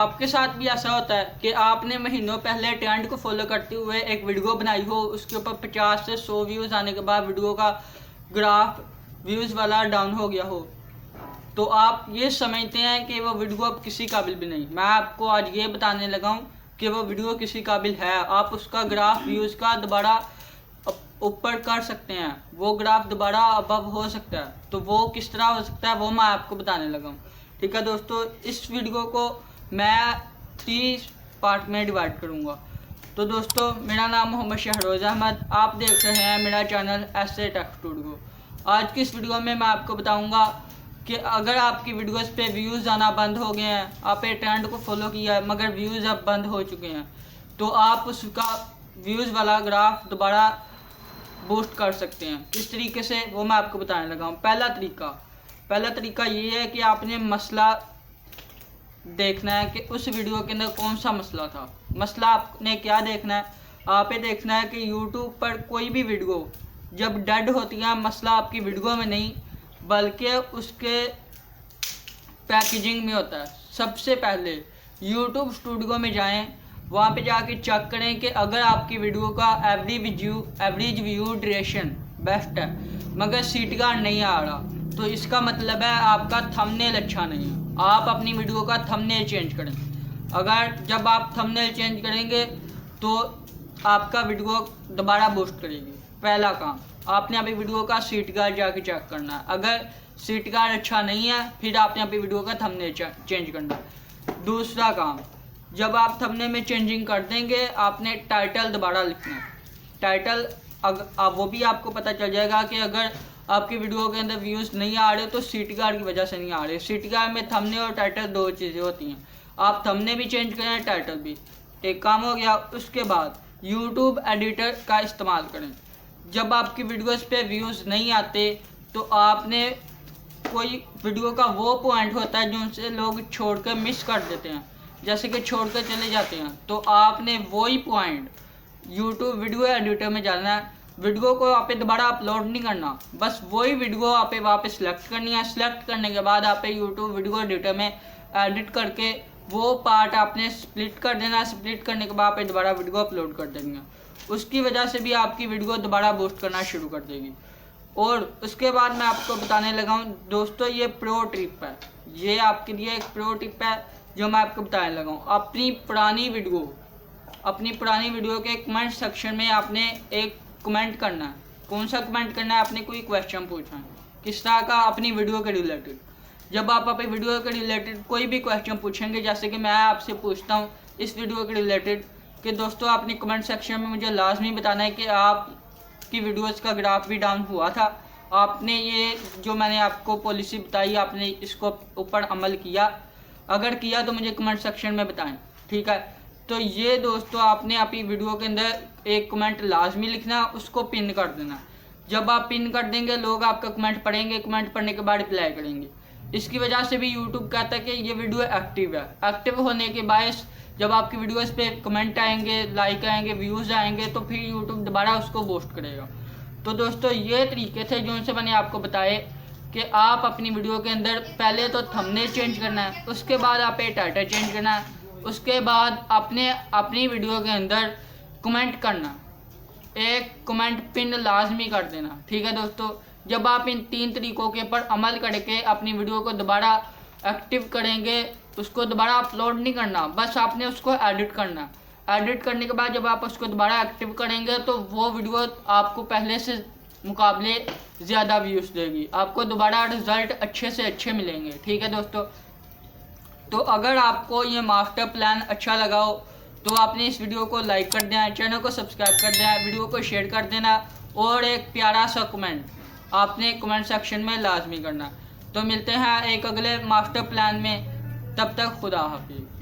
आपके साथ भी ऐसा होता है कि आपने महीनों पहले ट्रेंड को फॉलो करते हुए एक वीडियो बनाई हो, उसके ऊपर 50 से 100 व्यूज़ आने के बाद वीडियो का ग्राफ व्यूज़ वाला डाउन हो गया हो, तो आप ये समझते हैं कि वो वीडियो अब किसी काबिल भी नहीं। मैं आपको आज ये बताने लगा हूँ कि वो वीडियो किसी काबिल है। आप उसका ग्राफ व्यूज़ का दोबारा ऊपर कर सकते हैं, वो ग्राफ दोबारा अबव हो सकता है। तो वो किस तरह हो सकता है वो मैं आपको बताने लगा हूँ। ठीक है दोस्तों, इस वीडियो को मैं 30 पार्ट में डिवाइड करूँगा। तो दोस्तों, मेरा नाम मोहम्मद शहरोज़ अहमद, आप देख रहे हैं मेरा चैनल ऐसे टेक स्टूडियो। आज की इस वीडियो में मैं आपको बताऊँगा कि अगर आपकी वीडियोस पे व्यूज़ आना बंद हो गए हैं, आपने ट्रेंड को फॉलो किया है मगर व्यूज़ अब बंद हो चुके हैं, तो आप उसका व्यूज़ वाला ग्राफ दोबारा बूस्ट कर सकते हैं। किस तरीके से वो मैं आपको बताने लगा हूँ। पहला तरीका ये है कि आपने मसला देखना है कि उस वीडियो के अंदर कौन सा मसला था। मसला आपने क्या देखना है, आपने देखना है कि यूट्यूब पर कोई भी वीडियो जब डेड होती है, मसला आपकी वीडियो में नहीं बल्कि उसके पैकेजिंग में होता है। सबसे पहले यूट्यूब स्टूडियो में जाएं, वहाँ पे जाके चेक करें कि अगर आपकी वीडियो का एवरेज व्यू ड्यूरेशन बेस्ट है मगर सीटीआर नहीं आ रहा, तो इसका मतलब है आपका थंबनेल अच्छा नहीं है। आप अपनी वीडियो का थंबनेल चेंज करें। अगर जब आप थंबनेल चेंज करेंगे तो आपका वीडियो दोबारा बूस्ट करेगी। पहला काम, आपने अभी वीडियो का सीटीआर जाके चेक करना है। अगर सीटीआर अच्छा नहीं है फिर आपने अभी वीडियो का थंबनेल चेंज करना है। दूसरा काम, जब आप थंबनेल में चेंजिंग कर देंगे आपने टाइटल दोबारा लिखना है। टाइटल वो भी आपको पता चल जाएगा कि अगर आपकी वीडियो के अंदर व्यूज़ नहीं आ रहे तो सीटीआर की वजह से नहीं आ रहे। सीटीआर में थंबनेल और टाइटल दो चीज़ें होती हैं। आप थंबनेल भी चेंज करें, टाइटल भी। एक काम हो गया। उसके बाद यूट्यूब एडिटर का इस्तेमाल करें। जब आपकी वीडियोस पे व्यूज़ नहीं आते तो आपने कोई वीडियो का वो पॉइंट होता है जो उनसे लोग छोड़कर मिस कर देते हैं, जैसे कि छोड़कर चले जाते हैं, तो आपने वही पॉइंट यूट्यूब वीडियो एडिटर में जाना है। वीडियो को आप दोबारा अपलोड नहीं करना, बस वही वीडियो आप वहाँ पे सिलेक्ट करनी है। सिलेक्ट करने के बाद आप यूट्यूब वीडियो एडिटर में एडिट करके वो पार्ट आपने स्प्लिट कर देना। स्प्लिट करने के बाद आप दोबारा वीडियो अपलोड कर देंगे। उसकी वजह से भी आपकी वीडियो दोबारा बूस्ट करना शुरू कर देगी। और उसके बाद मैं आपको बताने लगा हूँ दोस्तों, ये प्रो टिप है। ये आपके लिए एक प्रो टिप है जो मैं आपको बताने लगा हूँ। अपनी पुरानी वीडियो के कमेंट सेक्शन में आपने एक कमेंट करना है। कौन सा कमेंट करना है, आपने कोई क्वेश्चन पूछना है किस तरह का, अपनी वीडियो के रिलेटेड। जब आप अपनी वीडियो के रिलेटेड कोई भी क्वेश्चन पूछेंगे, जैसे कि मैं आपसे पूछता हूँ इस वीडियो के रिलेटेड कि दोस्तों आपने कमेंट सेक्शन में मुझे लाजमी बताना है कि आपकी वीडियोस का ग्राफ भी डाउन हुआ था, आपने ये जो मैंने आपको पॉलिसी बताई आपने इसको ऊपर अमल किया, अगर किया तो मुझे कमेंट सेक्शन में बताएं। ठीक है, तो ये दोस्तों आपने अपनी वीडियो के अंदर एक कमेंट लाजमी लिखना, उसको पिन कर देना। जब आप पिन कर देंगे लोग आपका कमेंट पढ़ेंगे, कमेंट पढ़ने के बाद रिप्लाई करेंगे। इसकी वजह से भी यूट्यूब कहता है कि ये वीडियो एक्टिव है। एक्टिव होने के बायस जब आपकी वीडियोस पे कमेंट आएंगे, लाइक आएंगे, व्यूज़ आएंगे, तो फिर यूट्यूब दोबारा उसको बूस्ट करेगा। तो दोस्तों ये तरीके थे जो उनसे मैंने आपको बताए कि आप अपनी वीडियो के अंदर पहले तो थंबनेल चेंज करना है, उसके बाद आप टाइटल चेंज करना है, उसके बाद आपने अपनी वीडियो के अंदर कमेंट करना, एक कमेंट पिन लाजमी कर देना। ठीक है दोस्तों, जब आप इन 3 तरीकों के ऊपर अमल करके अपनी वीडियो को दोबारा एक्टिव करेंगे, उसको दोबारा अपलोड नहीं करना, बस आपने उसको एडिट करना। एडिट करने के बाद जब आप उसको दोबारा एक्टिव करेंगे तो वो वीडियो आपको पहले से मुकाबले ज़्यादा व्यूज़ देगी, आपको दोबारा रिज़ल्ट अच्छे से अच्छे मिलेंगे। ठीक है दोस्तों, तो अगर आपको ये मास्टर प्लान अच्छा लगा हो तो आपने इस वीडियो को लाइक कर देना, चैनल को सब्सक्राइब कर देना, वीडियो को शेयर कर देना और एक प्यारा सा कमेंट आपने कमेंट सेक्शन में लाजमी करना। तो मिलते हैं एक अगले मास्टर प्लान में, तब तक खुदा हाफिज़।